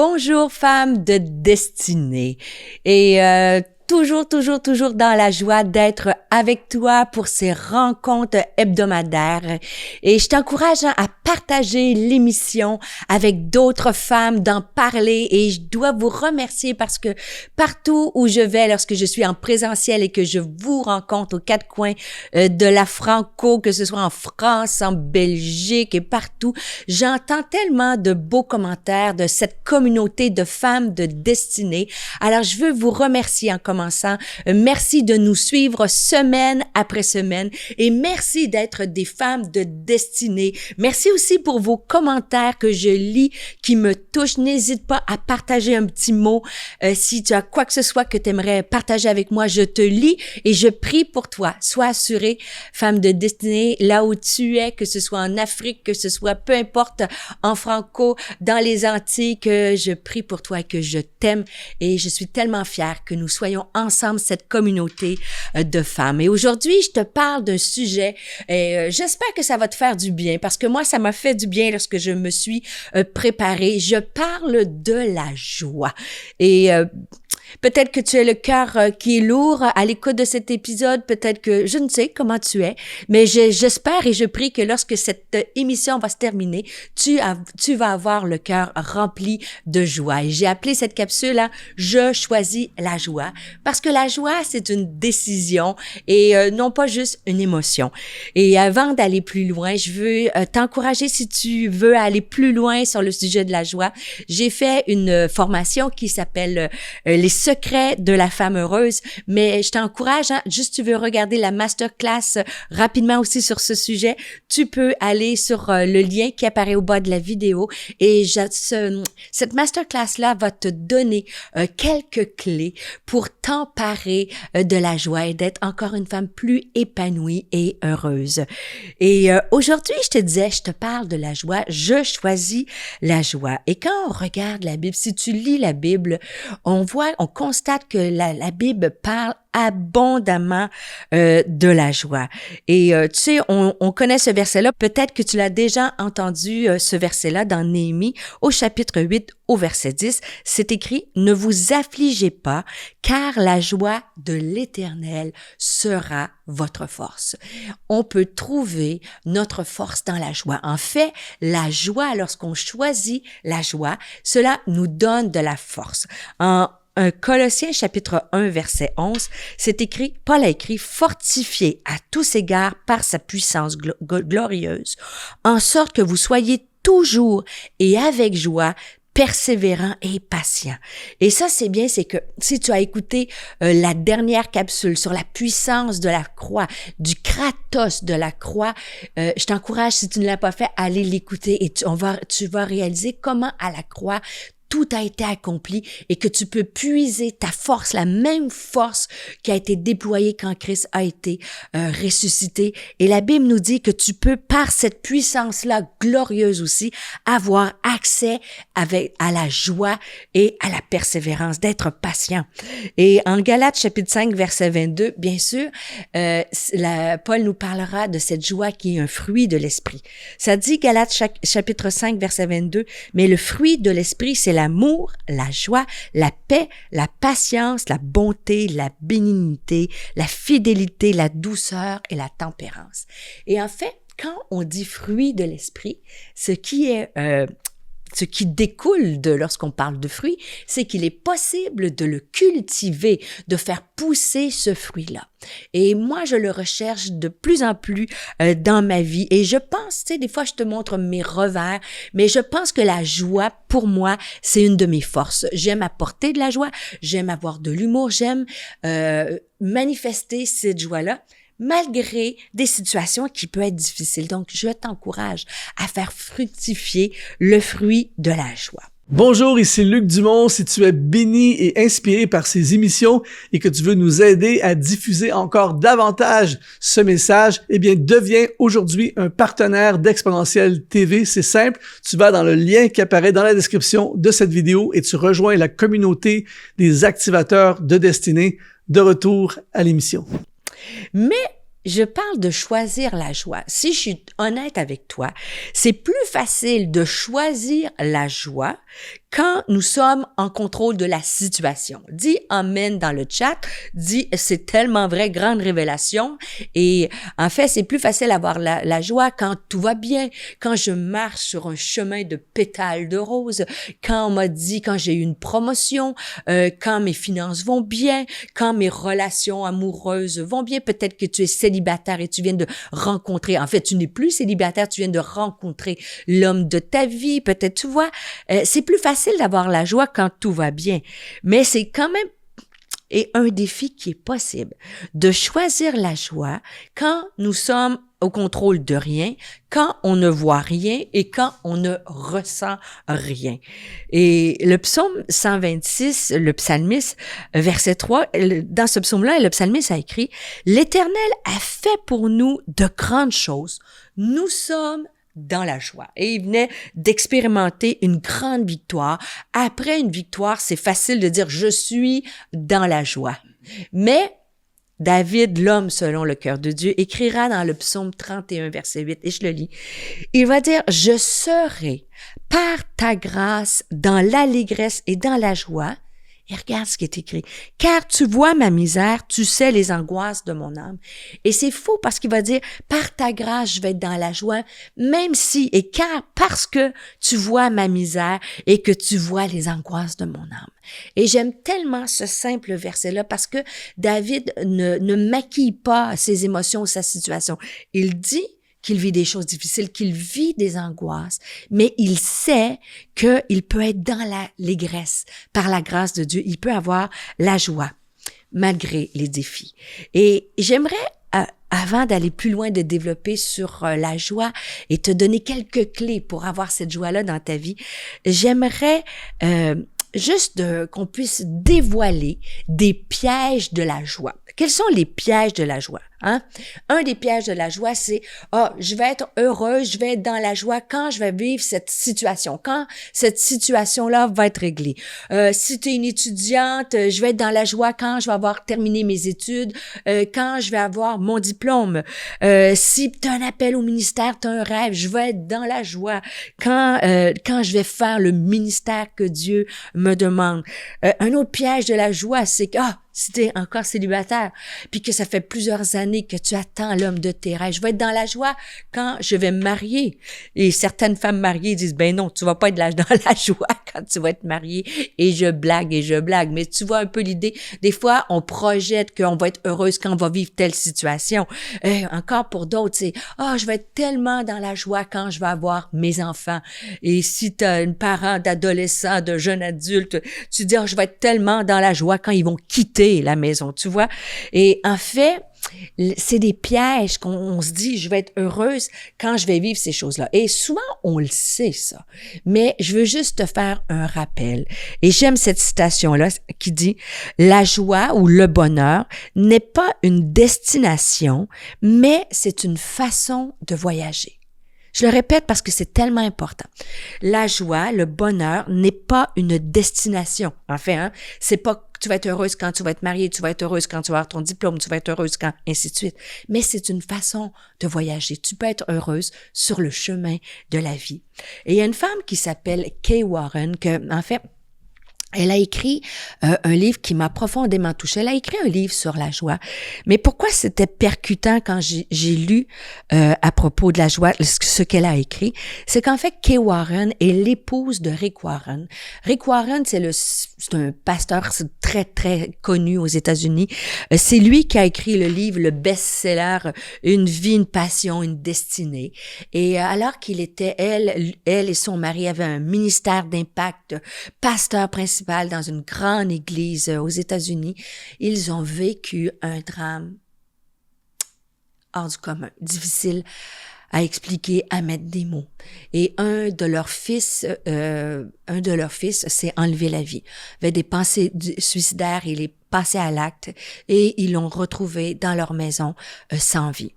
Bonjour femmes de destinée et toujours dans la joie d'être avec toi pour ces rencontres hebdomadaires. Et je t'encourage à partager l'émission avec d'autres femmes, d'en parler. Et je dois vous remercier parce que partout où je vais, lorsque je suis en présentiel et que je vous rencontre aux quatre coins de la Franco, que ce soit en France, en Belgique et partout, j'entends tellement de beaux commentaires de cette communauté de femmes de destinée. Alors, je veux vous remercier en commençant. Merci de nous suivre semaine après semaine et merci d'être des femmes de destinée. Merci aussi pour vos commentaires que je lis, qui me touchent. N'hésite pas à partager un petit mot. Si tu as quoi que ce soit que tu aimerais partager avec moi, je te lis et je prie pour toi. Sois assurée, femme de destinée, là où tu es, que ce soit en Afrique, que ce soit peu importe, en Franco, dans les Antilles, que je prie pour toi et que je t'aime. Et je suis tellement fière que nous soyons ensemble cette communauté de femmes. Et aujourd'hui, je te parle d'un sujet et j'espère que ça va te faire du bien parce que moi, ça m'a fait du bien lorsque je me suis préparée. Je parle de la joie. Et peut-être que tu as le cœur qui est lourd à l'écoute de cet épisode. Peut-être que je ne sais comment tu es, mais j'espère et je prie que lorsque cette émission va se terminer, tu vas avoir le cœur rempli de joie. Et j'ai appelé cette capsule « Je choisis la joie » parce que la joie, c'est une décision et non pas juste une émotion. Et avant d'aller plus loin, je veux t'encourager si tu veux aller plus loin sur le sujet de la joie. J'ai fait une formation qui s'appelle les secrets de la femme heureuse, mais je t'encourage, juste tu veux regarder la masterclass rapidement aussi sur ce sujet, tu peux aller sur le lien qui apparaît au bas de la vidéo et cette masterclass-là va te donner quelques clés pour t'emparer de la joie et d'être encore une femme plus épanouie et heureuse. Et aujourd'hui, je te parle de la joie, je choisis la joie. Et quand on regarde la Bible, si tu lis la Bible, on constate que la Bible parle abondamment de la joie. Et tu sais, on connaît ce verset-là. Peut-être que tu l'as déjà entendu, ce verset-là, dans Néhémie, au chapitre 8, au verset 10. C'est écrit « Ne vous affligez pas, car la joie de l'Éternel sera votre force. » On peut trouver notre force dans la joie. En fait, la joie, lorsqu'on choisit la joie, cela nous donne de la force. En Colossiens chapitre 1 verset 11, c'est écrit, Paul a écrit « Fortifiez à tous égards par sa puissance glorieuse, en sorte que vous soyez toujours et avec joie, persévérant et patient. » Et ça, c'est bien, c'est que si tu as écouté la dernière capsule sur la puissance de la croix, du kratos de la croix, je t'encourage, si tu ne l'as pas fait, à aller l'écouter et tu vas réaliser comment à la croix, tout a été accompli et que tu peux puiser ta force, la même force qui a été déployée quand Christ a été ressuscité. Et la Bible nous dit que tu peux, par cette puissance-là glorieuse aussi, avoir accès à la joie et à la persévérance, d'être patient. Et en Galates chapitre 5, verset 22, bien sûr, Paul nous parlera de cette joie qui est un fruit de l'esprit. Ça dit, Galates chapitre 5, verset 22, « Mais le fruit de l'esprit, c'est l'amour, la joie, la paix, la patience, la bonté, la bénignité, la fidélité, la douceur et la tempérance. » Et en fait, quand on dit fruit de l'esprit, ce qui découle de lorsqu'on parle de fruit, c'est qu'il est possible de le cultiver, de faire pousser ce fruit-là. Et moi, je le recherche de plus en plus dans ma vie. Et je pense, tu sais, des fois, je te montre mes revers, mais je pense que la joie, pour moi, c'est une de mes forces. J'aime apporter de la joie, j'aime avoir de l'humour, j'aime manifester cette joie-là, malgré des situations qui peuvent être difficiles. Donc, je t'encourage à faire fructifier le fruit de la joie. Bonjour, ici Luc Dumont. Si tu es béni et inspiré par ces émissions et que tu veux nous aider à diffuser encore davantage ce message, eh bien, deviens aujourd'hui un partenaire d'Exponentiel TV. C'est simple, tu vas dans le lien qui apparaît dans la description de cette vidéo et tu rejoins la communauté des activateurs de destinée. De retour à l'émission. Mais je parle de choisir la joie. Si je suis honnête avec toi, c'est plus facile de choisir la joie quand nous sommes en contrôle de la situation. Dis amen dans le chat. Dis c'est tellement vrai, grande révélation. Et en fait, c'est plus facile d'avoir la joie quand tout va bien, quand je marche sur un chemin de pétales de rose, quand on m'a dit, quand j'ai eu une promotion, quand mes finances vont bien, quand mes relations amoureuses vont bien. Peut-être que tu es célibataire et tu viens de rencontrer, en fait, tu n'es plus célibataire, tu viens de rencontrer l'homme de ta vie. Peut-être, tu vois, c'est plus facile d'avoir la joie quand tout va bien. Mais c'est quand même un défi qui est possible de choisir la joie quand nous sommes au contrôle de rien, quand on ne voit rien et quand on ne ressent rien. Et le psaume 126, le psalmiste, verset 3, dans ce psaume-là, le psalmiste a écrit « L'Éternel a fait pour nous de grandes choses. Nous sommes dans la joie. » Et il venait d'expérimenter une grande victoire. Après une victoire, c'est facile de dire « je suis dans la joie ». Mais David, l'homme selon le cœur de Dieu, écrira dans le psaume 31, verset 8, et je le lis. Il va dire « Je serai par ta grâce dans l'allégresse et dans la joie. » Et regarde ce qui est écrit. « Car tu vois ma misère, tu sais les angoisses de mon âme. » Et c'est fou parce qu'il va dire « Par ta grâce, je vais être dans la joie, même si et car parce que tu vois ma misère et que tu vois les angoisses de mon âme. » Et j'aime tellement ce simple verset-là parce que David ne maquille pas ses émotions ou sa situation. Il dit qu'il vit des choses difficiles, qu'il vit des angoisses, mais il sait qu'il peut être dans l'allégresse. Par la grâce de Dieu, il peut avoir la joie, malgré les défis. Et j'aimerais, avant d'aller plus loin, de développer sur la joie et te donner quelques clés pour avoir cette joie-là dans ta vie, j'aimerais juste qu'on puisse dévoiler des pièges de la joie. Quels sont les pièges de la joie? Hein? Un des pièges de la joie, c'est je vais être heureuse, je vais être dans la joie quand je vais vivre cette situation, quand cette situation-là va être réglée. Si tu es une étudiante, je vais être dans la joie quand je vais avoir terminé mes études, quand je vais avoir mon diplôme. Si tu as un appel au ministère, tu as un rêve, je vais être dans la joie quand je vais faire le ministère que Dieu me demande. Un autre piège de la joie, c'est que si tu es encore célibataire, puis que ça fait plusieurs années que tu attends l'homme de tes rêves, je vais être dans la joie quand je vais me marier. Et certaines femmes mariées disent, ben non, tu vas pas être dans la joie quand tu vas être mariée. Et je blague. Mais tu vois un peu l'idée. Des fois, on projette qu'on va être heureuse quand on va vivre telle situation. Encore pour d'autres, c'est, je vais être tellement dans la joie quand je vais avoir mes enfants. Et si tu as un parent d'adolescent, de jeune adulte, tu dis, je vais être tellement dans la joie quand ils vont quitter la maison, tu vois. Et en fait, c'est des pièges qu'on se dit, je vais être heureuse quand je vais vivre ces choses-là. Et souvent, on le sait, ça. Mais je veux juste te faire un rappel. Et j'aime cette citation-là qui dit, la joie ou le bonheur n'est pas une destination, mais c'est une façon de voyager. Je le répète parce que c'est tellement important. La joie, le bonheur n'est pas une destination. En fait, c'est pas que tu vas être heureuse quand tu vas être mariée, tu vas être heureuse quand tu vas avoir ton diplôme, tu vas être heureuse quand, ainsi de suite. Mais c'est une façon de voyager. Tu peux être heureuse sur le chemin de la vie. Et il y a une femme qui s'appelle Kay Warren que, en fait, elle a écrit un livre qui m'a profondément touchée. Elle a écrit un livre sur la joie. Mais pourquoi c'était percutant quand j'ai lu à propos de la joie ce qu'elle a écrit? C'est qu'en fait, Kay Warren est l'épouse de Rick Warren. Rick Warren, c'est un pasteur très, très connu aux États-Unis. C'est lui qui a écrit le livre, le best-seller « Une vie, une passion, une destinée ». Et alors qu'il était, elle et son mari avaient un ministère d'impact, pasteur principal dans une grande église aux États-Unis, ils ont vécu un drame hors du commun, difficile à expliquer, à mettre des mots. Et un de leurs fils s'est enlevé la vie. Il avait des pensées suicidaires, il est passé à l'acte et ils l'ont retrouvé dans leur maison sans vie.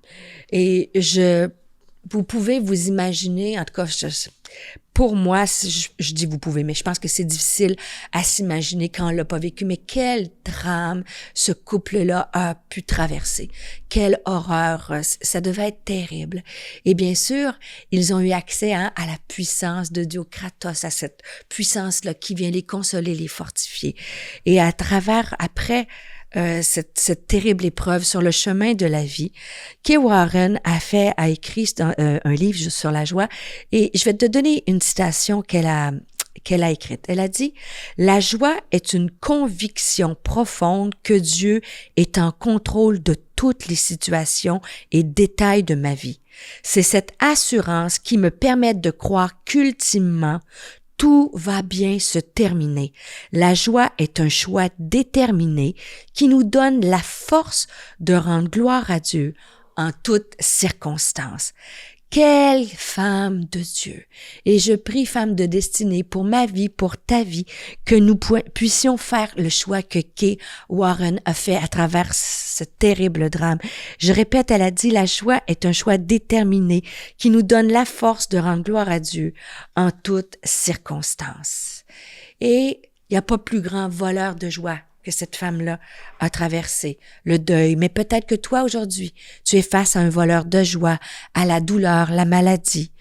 Et vous pouvez vous imaginer, en tout cas, pour moi, je dis vous pouvez, mais je pense que c'est difficile à s'imaginer quand on l'a pas vécu. Mais quel drame ce couple-là a pu traverser. Quelle horreur. Ça devait être terrible. Et bien sûr, ils ont eu accès à la puissance de Dieu, Kratos, à cette puissance-là qui vient les consoler, les fortifier. Et à travers, après, cette terrible épreuve sur le chemin de la vie, Kay Warren a écrit un livre sur la joie, et je vais te donner une citation qu'elle a écrite. Elle a dit: « La joie est une conviction profonde que Dieu est en contrôle de toutes les situations et détails de ma vie. C'est cette assurance qui me permet de croire qu'ultimement, tout va bien se terminer. La joie est un choix déterminé qui nous donne la force de rendre gloire à Dieu en toutes circonstances. » Quelle femme de Dieu! Et je prie, femme de destinée, pour ma vie, pour ta vie, que nous puissions faire le choix que Kay Warren a fait à travers ce terrible drame. Je répète, elle a dit, la joie est un choix déterminé qui nous donne la force de rendre gloire à Dieu en toutes circonstances. Et il n'y a pas plus grand voleur de joie que cette femme-là a traversé le deuil. Mais peut-être que toi, aujourd'hui, tu es face à un voleur de joie, à la douleur, la maladie.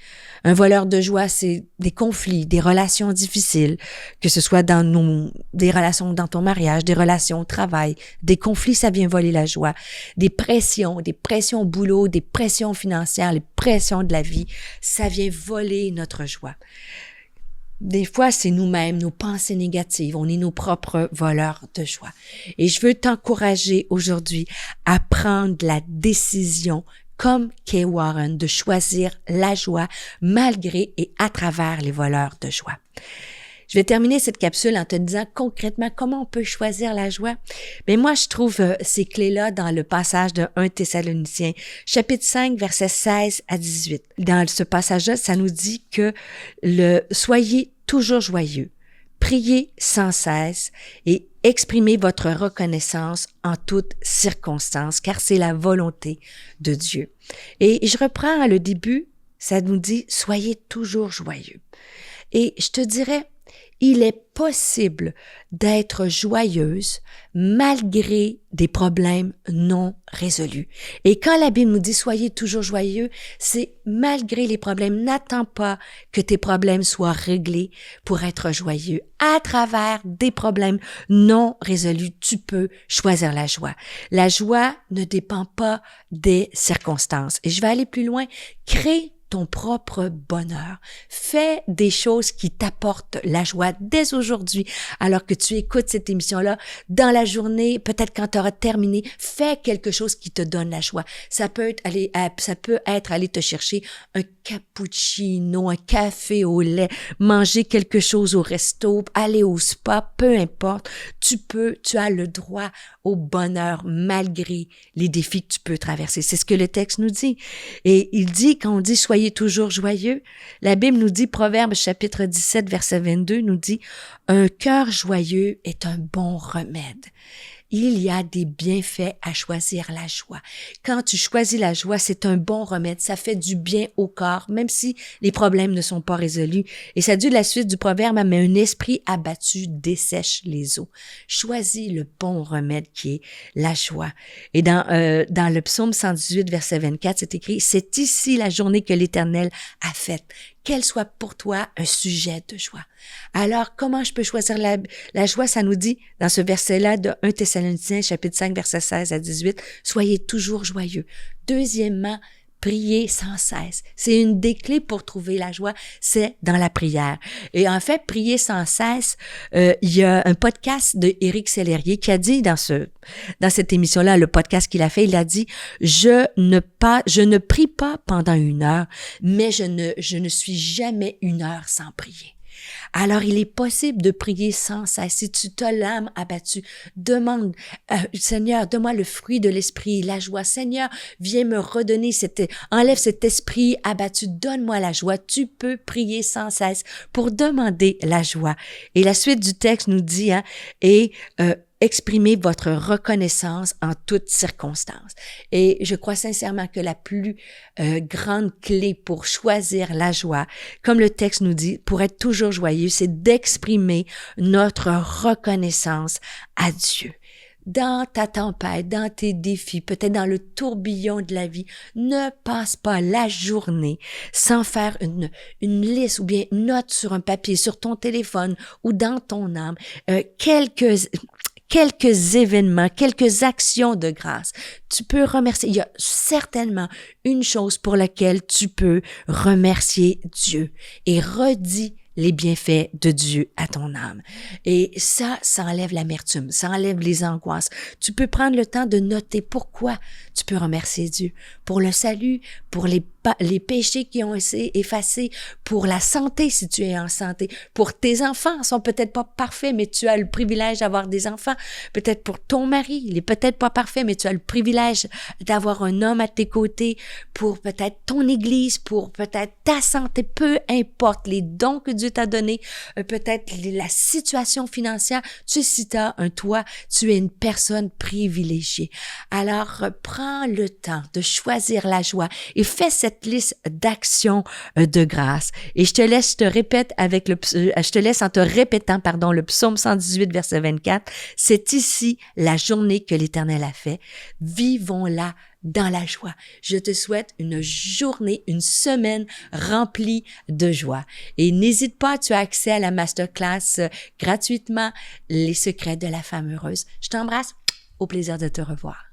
Un voleur de joie, c'est des conflits, des relations difficiles, que ce soit des relations dans ton mariage, des relations au travail. Des conflits, ça vient voler la joie. Des pressions au boulot, des pressions financières, les pressions de la vie, ça vient voler notre joie. Des fois, c'est nous-mêmes, nos pensées négatives. On est nos propres voleurs de joie. Et je veux t'encourager aujourd'hui à prendre la décision, comme Kay Warren, de choisir la joie malgré et à travers les voleurs de joie. Je vais terminer cette capsule en te disant concrètement comment on peut choisir la joie. Mais moi, je trouve ces clés-là dans le passage de 1 Thessaloniciens, chapitre 5, versets 16 à 18. Dans ce passage-là, ça nous dit que soyez toujours joyeux, priez sans cesse et exprimez votre reconnaissance en toutes circonstances, car c'est la volonté de Dieu. Et je reprends le début, ça nous dit « Soyez toujours joyeux ». Et je te dirais, il est possible d'être joyeuse malgré des problèmes non résolus. Et quand la Bible nous dit « Soyez toujours joyeux », c'est malgré les problèmes. N'attends pas que tes problèmes soient réglés pour être joyeux. À travers des problèmes non résolus, tu peux choisir la joie. La joie ne dépend pas des circonstances. Et je vais aller plus loin. Crée ton propre bonheur. Fais des choses qui t'apportent la joie dès aujourd'hui, alors que tu écoutes cette émission-là. Dans la journée, peut-être quand tu auras terminé, fais quelque chose qui te donne la joie. Ça peut être aller te chercher un cappuccino, un café au lait, manger quelque chose au resto, aller au spa, peu importe. Tu as le droit au bonheur malgré les défis que tu peux traverser. C'est ce que le texte nous dit. Et il dit, quand on dit soyez toujours joyeux, la Bible nous dit, Proverbes chapitre 17, verset 22, nous dit, un cœur joyeux est un bon remède. Il y a des bienfaits à choisir la joie. Quand tu choisis la joie, c'est un bon remède. Ça fait du bien au corps, même si les problèmes ne sont pas résolus. Et ça dit la suite du proverbe, mais un esprit abattu dessèche les eaux. Choisis le bon remède qui est la joie. Et dans le psaume 118, verset 24, c'est écrit, c'est ici la journée que l'Éternel a faite. Qu'elle soit pour toi un sujet de joie. Alors, comment je peux choisir la joie? Ça nous dit, dans ce verset-là de 1 Thessaloniciens, chapitre 5, verset 16 à 18, soyez toujours joyeux. Deuxièmement, priez sans cesse. C'est une des clés pour trouver la joie, c'est dans la prière. Et en fait, prier sans cesse, il y a un podcast de Éric Sellerier qui a dit dans cette émission-là, le podcast qu'il a fait, il a dit, je ne prie pas pendant 1 heure, mais je ne suis jamais 1 heure sans prier. Alors, il est possible de prier sans cesse. Si tu as l'âme abattue, demande, Seigneur, donne-moi le fruit de l'esprit, la joie. Seigneur, viens me redonner enlève cet esprit abattu, donne-moi la joie. Tu peux prier sans cesse pour demander la joie. Et la suite du texte nous dit, exprimer votre reconnaissance en toutes circonstances. Et je crois sincèrement que la plus grande clé pour choisir la joie, comme le texte nous dit, pour être toujours joyeux, c'est d'exprimer notre reconnaissance à Dieu. Dans ta tempête, dans tes défis, peut-être dans le tourbillon de la vie, ne passe pas la journée sans faire une liste ou bien une note sur un papier, sur ton téléphone ou dans ton âme, quelques événements, quelques actions de grâce. Tu peux remercier. Il y a certainement une chose pour laquelle tu peux remercier Dieu et redis les bienfaits de Dieu à ton âme. Et ça enlève l'amertume, ça enlève les angoisses. Tu peux prendre le temps de noter pourquoi tu peux remercier Dieu. Pour le salut, pour les péchés qui ont été effacés, pour la santé si tu es en santé, pour tes enfants, ils sont peut-être pas parfaits, mais tu as le privilège d'avoir des enfants. Peut-être pour ton mari, il est peut-être pas parfait, mais tu as le privilège d'avoir un homme à tes côtés, pour peut-être ton église, pour peut-être ta santé, peu importe les dons que Dieu t'a donnés, peut-être la situation financière. Tu sais, si tu as un toit, tu es une personne privilégiée. Alors, prends le temps de choisir la joie et fais cette liste d'actions de grâce. Et je te laisse en te répétant, le psaume 118, verset 24. C'est ici la journée que l'Éternel a fait. Vivons-la dans la joie. Je te souhaite une journée, une semaine remplie de joie. Et n'hésite pas, tu as accès à la masterclass gratuitement, Les secrets de la femme heureuse. Je t'embrasse. Au plaisir de te revoir.